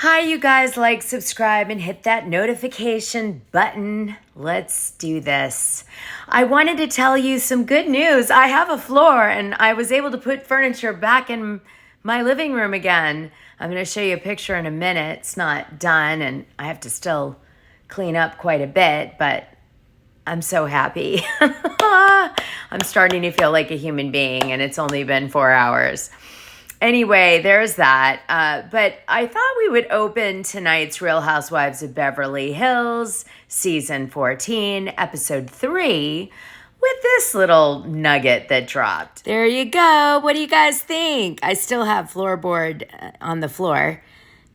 Hi, you guys. Like, subscribe, and hit that notification button. Let's do this. I wanted to tell you some good news. I have a floor, and I was able to put furniture back in my living room again. I'm going to show you a picture in a minute. It's not done, and I have to still clean up quite a bit, but I'm so happy. I'm starting to feel like a human being, and it's only been 4 hours. Anyway, there's that. But I thought we would open tonight's Real Housewives of Beverly Hills, Season 14, Episode 3, with this little nugget that dropped. There you go. What do you guys think? I still have floorboard on the floor,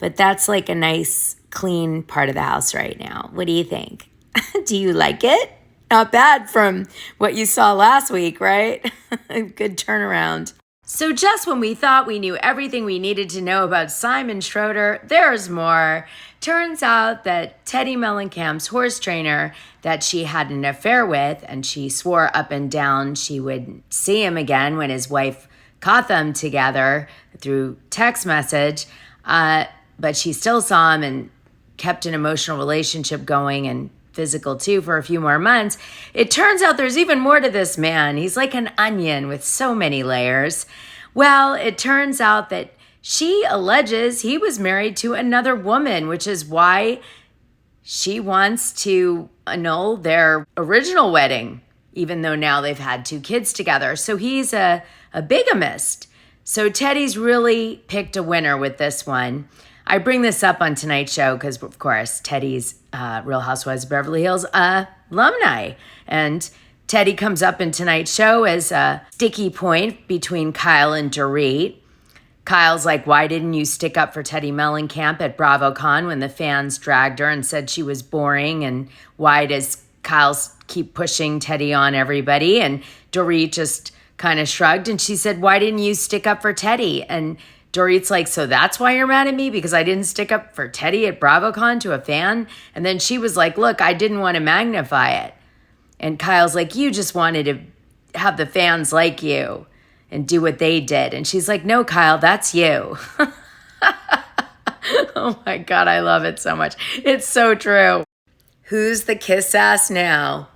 but that's like a nice, clean part of the house right now. What do you think? Do you like it? Not bad from what you saw last week, right? Good turnaround. So just when we thought we knew everything we needed to know about Simon Schroeder, there's more. Turns out that Teddi Mellencamp's horse trainer that she had an affair with, and she swore up and down she would see him again when his wife caught them together through text message, but she still saw him and kept an emotional relationship going and physical too for a few more months. It turns out there's even more to this man. He's like an onion with so many layers. Well, it turns out that she alleges he was married to another woman, which is why she wants to annul their original wedding, even though now they've had 2 kids together. So he's a bigamist. So Teddi's really picked a winner with this one. I bring this up on tonight's show because, of course, Teddi's Real Housewives of Beverly Hills alumni. And Teddi comes up in tonight's show as a sticky point between Kyle and Dorit. Kyle's like, why didn't you stick up for Teddi Mellencamp at BravoCon when the fans dragged her and said she was boring? And why does Kyle keep pushing Teddi on everybody? And Dorit just kind of shrugged and she said, why didn't you stick up for Teddi? And Dorit's like, so that's why you're mad at me? Because I didn't stick up for Teddi at BravoCon to a fan? And then she was like, look, I didn't want to magnify it. And Kyle's like, you just wanted to have the fans like you and do what they did. And she's like, no, Kyle, that's you. Oh my God, I love it so much. It's so true. Who's the kiss ass now?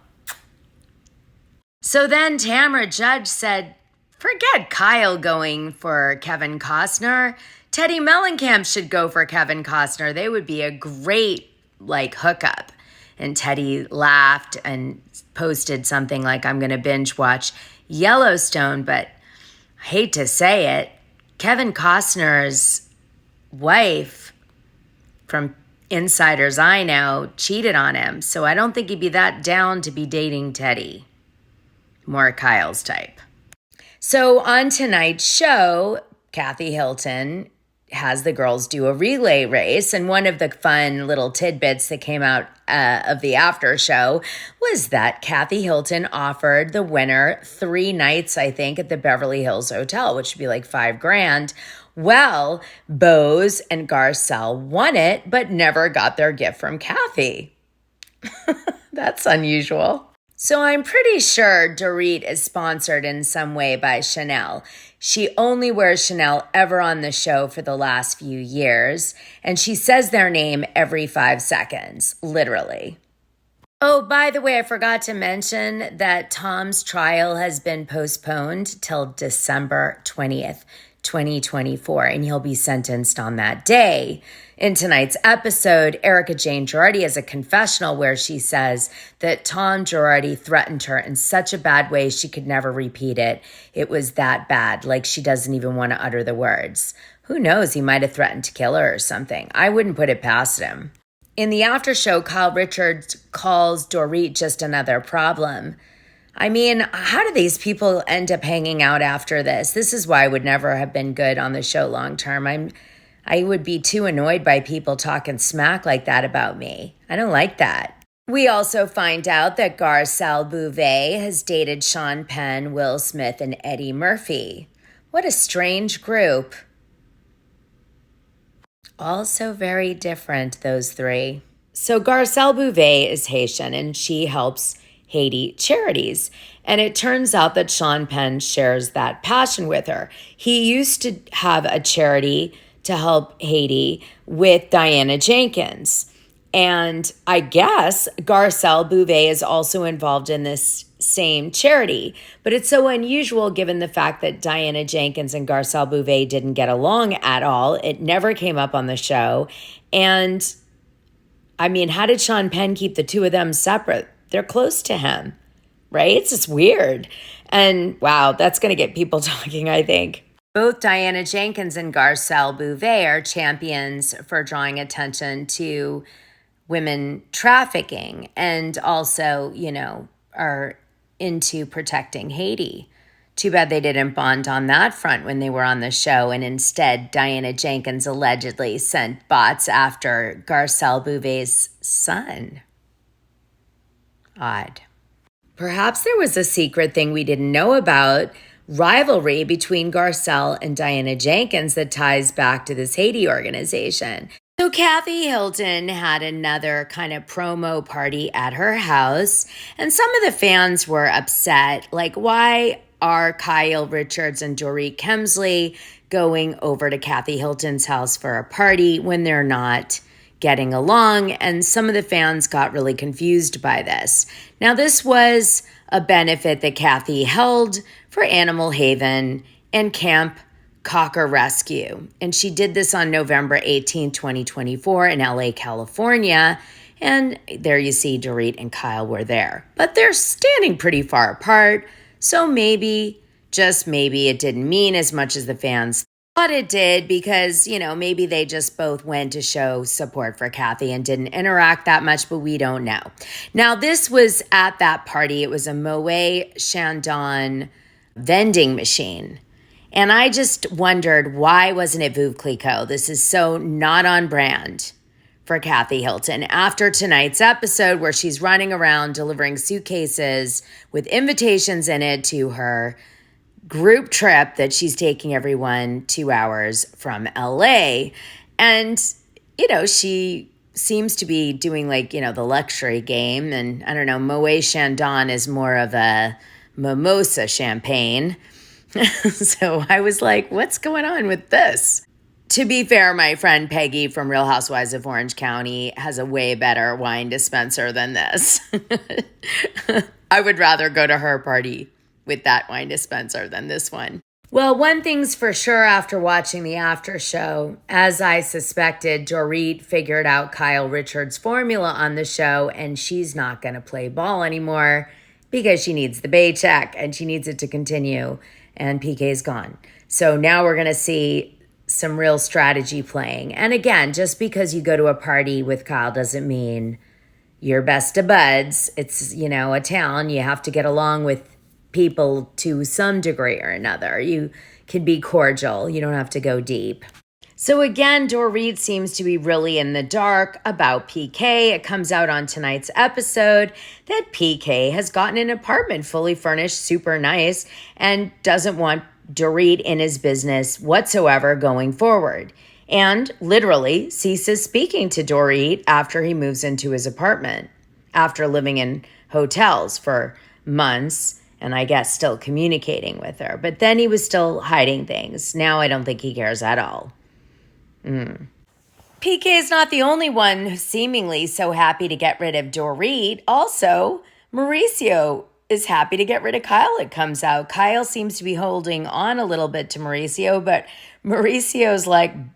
So then Tamra Judge said, forget Kyle going for Kevin Costner. Teddi Mellencamp should go for Kevin Costner. They would be a great, hookup. And Teddi laughed and posted something like, I'm going to binge watch Yellowstone. But I hate to say it, Kevin Costner's wife, from insiders I know, cheated on him. So I don't think he'd be that down to be dating Teddi. More Kyle's type. So on tonight's show, Kathy Hilton has the girls do a relay race. And one of the fun little tidbits that came out of the after show was that Kathy Hilton offered the winner 3 nights, I think, at the Beverly Hills Hotel, which would be like $5,000. Well, Beauvais and Garcelle won it, but never got their gift from Kathy. That's unusual. So I'm pretty sure Dorit is sponsored in some way by Chanel. She only wears Chanel ever on the show for the last few years, and she says their name every 5 seconds, literally. Oh, by the way, I forgot to mention that Tom's trial has been postponed till December 20th, 2024, and he'll be sentenced on that day. In tonight's episode, Erika Jane Girardi has a confessional where she says that Tom Girardi threatened her in such a bad way she could never repeat it. It was that bad, like she doesn't even want to utter the words. Who knows, he might have threatened to kill her or something. I wouldn't put it past him. In the after show, Kyle Richards calls Dorit just another problem. I mean, how do these people end up hanging out after this? This is why I would never have been good on the show long term. I would be too annoyed by people talking smack like that about me. I don't like that. We also find out that Garcelle Beauvais has dated Sean Penn, Will Smith, and Eddie Murphy. What a strange group. Also very different, those 3. So Garcelle Beauvais is Haitian, and she helps Haiti charities. And it turns out that Sean Penn shares that passion with her. He used to have a charity to help Haiti with Diana Jenkins. And I guess Garcelle Beauvais is also involved in this same charity. But it's so unusual given the fact that Diana Jenkins and Garcelle Beauvais didn't get along at all. It never came up on the show. And I mean, how did Sean Penn keep the two of them separate? They're close to him, right? It's just weird. And wow, that's going to get people talking, I think. Both Diana Jenkins and Garcelle Beauvais are champions for drawing attention to women trafficking and also, are into protecting Haiti. Too bad they didn't bond on that front when they were on the show, and instead Diana Jenkins allegedly sent bots after Garcelle Beauvais' son. Odd. Perhaps there was a secret thing we didn't know about, rivalry between Garcelle and Diana Jenkins that ties back to this Haiti organization. So Kathy Hilton had another kind of promo party at her house, and some of the fans were upset. Like, why are Kyle Richards and Dorit Kemsley going over to Kathy Hilton's house for a party when they're not getting along? And some of the fans got really confused by this. Now, this was a benefit that Kathy held for Animal Haven and Camp Cocker Rescue. And she did this on November 18, 2024 in LA, California. And there you see Dorit and Kyle were there. But they're standing pretty far apart. So maybe, just maybe, it didn't mean as much as the fans thought it did because, maybe they just both went to show support for Kathy and didn't interact that much, but we don't know. Now, this was at that party. It was a Moet Chandon vending machine. And I just wondered, why wasn't it Veuve Clicquot? This is so not on brand for Kathy Hilton. After tonight's episode where she's running around delivering suitcases with invitations in it to her group trip that she's taking everyone 2 hours from LA. And, she seems to be doing the luxury game. And I don't know, Moet Chandon is more of a mimosa champagne. So I was like, what's going on with this? To be fair, my friend Peggy from Real Housewives of Orange County has a way better wine dispenser than this. I would rather go to her party with that wine dispenser than this one. Well, one thing's for sure after watching the after show, as I suspected, Dorit figured out Kyle Richards' formula on the show, and she's not going to play ball anymore because she needs the paycheck and she needs it to continue. And PK's gone. So now we're going to see some real strategy playing. And again, just because you go to a party with Kyle doesn't mean you're best of buds. It's, a town. You have to get along with people to some degree or another. You can be cordial. You don't have to go deep. So again, Dorit seems to be really in the dark about PK. It comes out on tonight's episode that PK has gotten an apartment fully furnished, super nice, and doesn't want Dorit in his business whatsoever going forward. And literally ceases speaking to Dorit after he moves into his apartment, after living in hotels for months, and I guess still communicating with her. But then he was still hiding things. Now I don't think he cares at all. PK is not the only one who's seemingly so happy to get rid of Dorit. Also, Mauricio is happy to get rid of Kyle, it comes out. Kyle seems to be holding on a little bit to Mauricio, but Mauricio's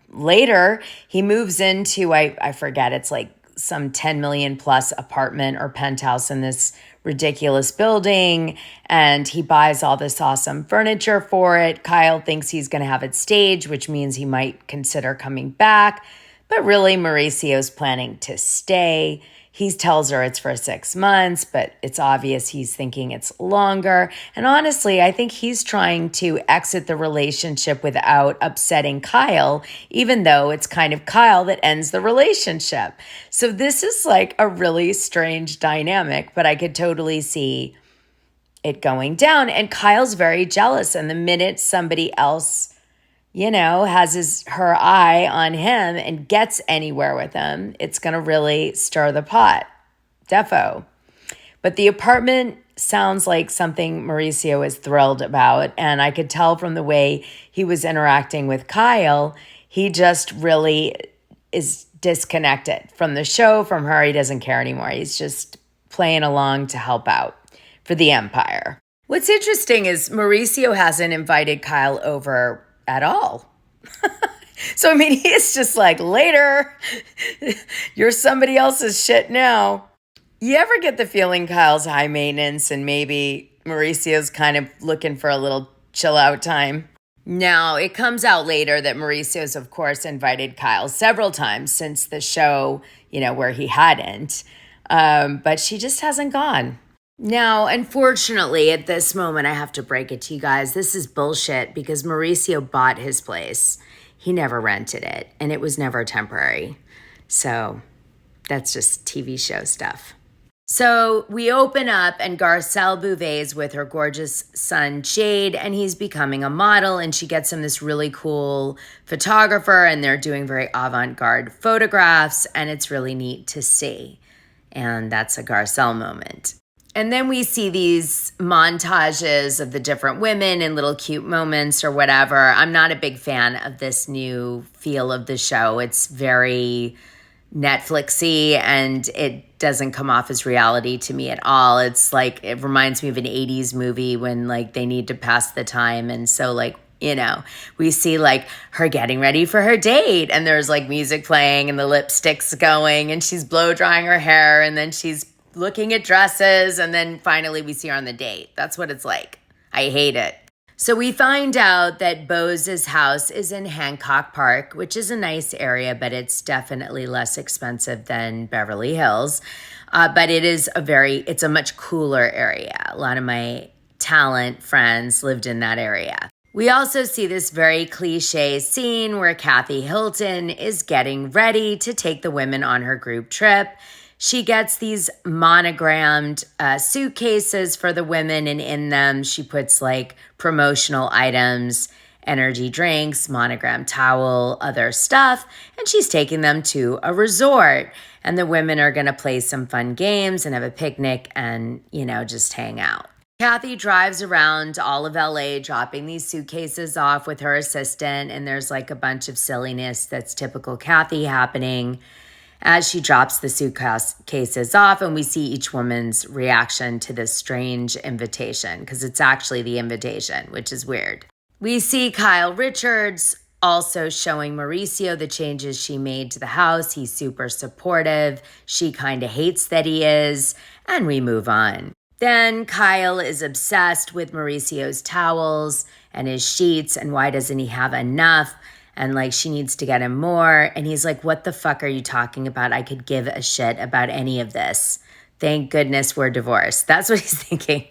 later, he moves into, I forget, it's some 10 million plus apartment or penthouse in this ridiculous building, and he buys all this awesome furniture for it. Kyle thinks he's going to have it staged, which means he might consider coming back, but really Mauricio's planning to stay. He tells her it's for 6 months, but it's obvious he's thinking it's longer. And honestly, I think he's trying to exit the relationship without upsetting Kyle, even though it's kind of Kyle that ends the relationship. So this is a really strange dynamic, but I could totally see it going down. And Kyle's very jealous. And the minute somebody else has her eye on him and gets anywhere with him, it's going to really stir the pot. Defo. But the apartment sounds like something Mauricio is thrilled about. And I could tell from the way he was interacting with Kyle, He just really is disconnected from the show, from her. He doesn't care anymore. He's just playing along to help out for the empire. What's interesting is Mauricio hasn't invited Kyle over at all. So, I mean, he's just like, later, you're somebody else's shit now. You ever get the feeling Kyle's high maintenance and maybe Mauricio's kind of looking for a little chill out time? Now, it comes out later that Mauricio's, of course, invited Kyle several times since the show, where he hadn't. But she just hasn't gone. Now, unfortunately, at this moment, I have to break it to you guys. This is bullshit because Mauricio bought his place. He never rented it, and it was never temporary. So that's just TV show stuff. So we open up, and Garcelle Beauvais with her gorgeous son, Jade, and he's becoming a model, and she gets him this really cool photographer, and they're doing very avant-garde photographs, and it's really neat to see. And that's a Garcelle moment. And then we see these montages of the different women and little cute moments or whatever. I'm not a big fan of this new feel of the show. It's very Netflixy and it doesn't come off as reality to me at all. It's like, it reminds me of an 80s movie when like they need to pass the time. And so like, we see like her getting ready for her date and there's like music playing and the lipstick's going and she's blow drying her hair and then she's looking at dresses, and then finally we see her on the date. That's what it's like. I hate it. So we find out that Beau's house is in Hancock Park, which is a nice area, but it's definitely less expensive than Beverly Hills. But it's a much cooler area. A lot of my talent friends lived in that area. We also see this very cliche scene where Kathy Hilton is getting ready to take the women on her group trip. She gets these monogrammed suitcases for the women, and in them she puts like promotional items, energy drinks, monogram towel, other stuff, and she's taking them to a resort. And the women are going to play some fun games and have a picnic and, just hang out. Kathy drives around all of LA dropping these suitcases off with her assistant, and there's like a bunch of silliness that's typical Kathy happening as she drops the suitcases off, and we see each woman's reaction to this strange invitation, because it's actually the invitation, which is weird. We see Kyle Richards also showing Mauricio the changes she made to the house. He's super supportive. She kind of hates that he is, and we move on. Then Kyle is obsessed with Mauricio's towels and his sheets, and why doesn't he have enough? And like, she needs to get him more. And he's like, what the fuck are you talking about? I could give a shit about any of this. Thank goodness we're divorced. That's what he's thinking.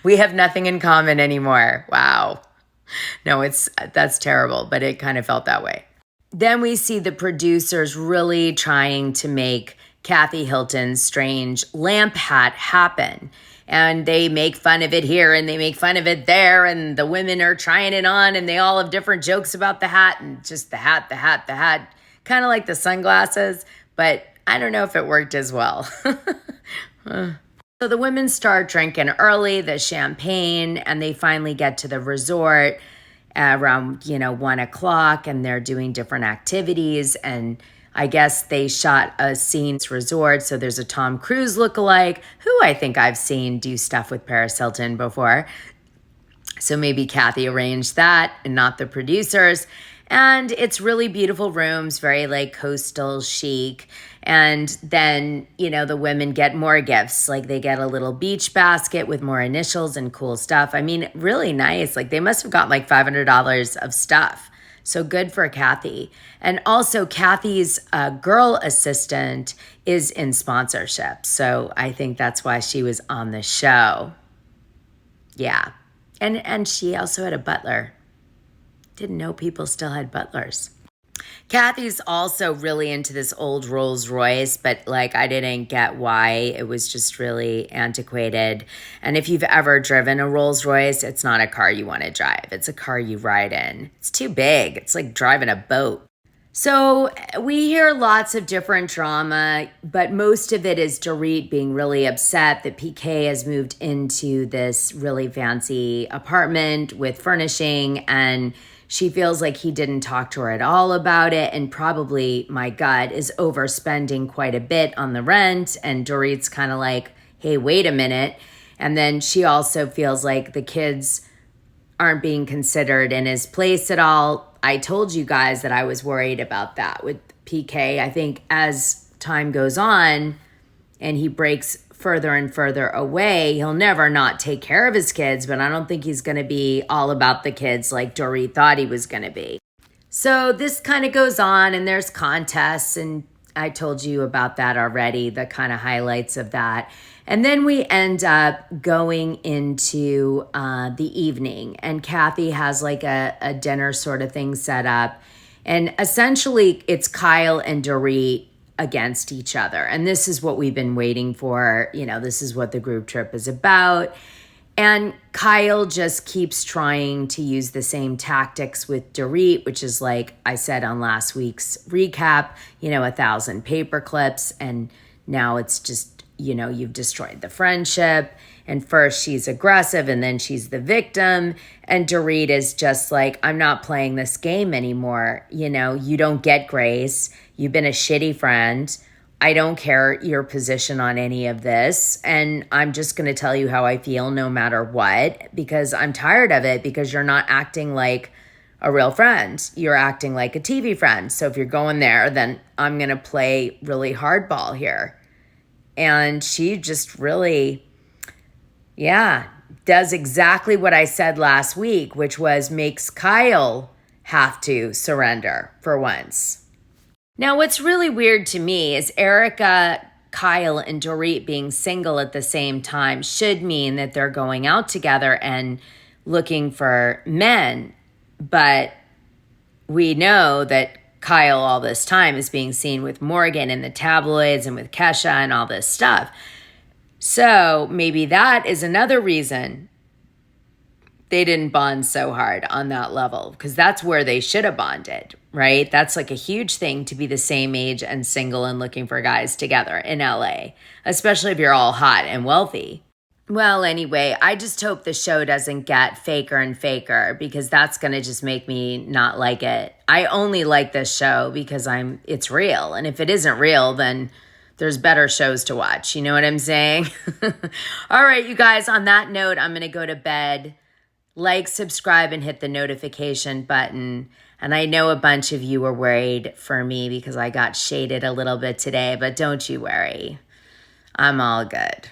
We have nothing in common anymore. Wow. No, that's terrible, but it kind of felt that way. Then we see the producers really trying to make Kathy Hilton's strange lamp hat happen. And they make fun of it here and they make fun of it there. And the women are trying it on and they all have different jokes about the hat and just the hat. Kind of like the sunglasses, but I don't know if it worked as well. So the women start drinking early, the champagne, and they finally get to the resort around, 1 o'clock, and they're doing different activities. And I guess they shot a scene resort, so there's a Tom Cruise lookalike, who I think I've seen do stuff with Paris Hilton before. So maybe Kathy arranged that and not the producers. And it's really beautiful rooms, very like coastal chic. And then, the women get more gifts. Like they get a little beach basket with more initials and cool stuff. I mean, really nice. Like they must have got like $500 of stuff. So good for Kathy. And also Kathy's girl assistant is in sponsorship. So I think that's why she was on the show. Yeah. And she also had a butler. Didn't know people still had butlers. Kathy's also really into this old Rolls Royce, but like I didn't get why. It was just really antiquated. And if you've ever driven a Rolls Royce, it's not a car you want to drive. It's a car you ride in. It's too big. It's like driving a boat. So we hear lots of different drama, but most of it is Dorit being really upset that PK has moved into this really fancy apartment with furnishing, and She feels like he didn't talk to her at all about it, and probably, my gut, is overspending quite a bit on the rent. And Dorit's kind of like, hey, wait a minute. And then she also feels like the kids aren't being considered in his place at all. I told you guys that I was worried about that with PK. I think as time goes on and he breaks further and further away, he'll never not take care of his kids, but I don't think he's going to be all about the kids like Dorit thought he was going to be. So this kind of goes on, and there's contests, and I told you about that already, the kind of highlights of that. And then we end up going into the evening, and Kathy has like a dinner sort of thing set up. And essentially it's Kyle and Dorit against each other. And this is what we've been waiting for. You know, this is what the group trip is about. And Kyle just keeps trying to use the same tactics with Dorit, which is like I said on last week's recap, 1,000 paper clips. And now it's just, you've destroyed the friendship. And first she's aggressive and then she's the victim. And Dorit is just like, I'm not playing this game anymore. You don't get grace. You've been a shitty friend. I don't care your position on any of this. And I'm just going to tell you how I feel no matter what, because I'm tired of it, because you're not acting like a real friend. You're acting like a TV friend. So if you're going there, then I'm going to play really hardball here. And she just really, does exactly what I said last week, which was makes Kyle have to surrender for once. Now, what's really weird to me is Erika, Kyle, and Dorit being single at the same time should mean that they're going out together and looking for men. But we know that Kyle all this time is being seen with Morgan in the tabloids and with Kesha and all this stuff. So maybe that is another reason they didn't bond so hard on that level, because that's where they should have bonded, right? That's like a huge thing to be the same age and single and looking for guys together in LA, especially if you're all hot and wealthy. Well, anyway, I just hope the show doesn't get faker and faker, because that's going to just make me not like it. I only like this show because it's real. And if it isn't real, then there's better shows to watch. You know what I'm saying? All right, you guys, on that note, I'm going to go to bed. Like, subscribe, and hit the notification button. And I know a bunch of you were worried for me because I got shaded a little bit today, but don't you worry. I'm all good.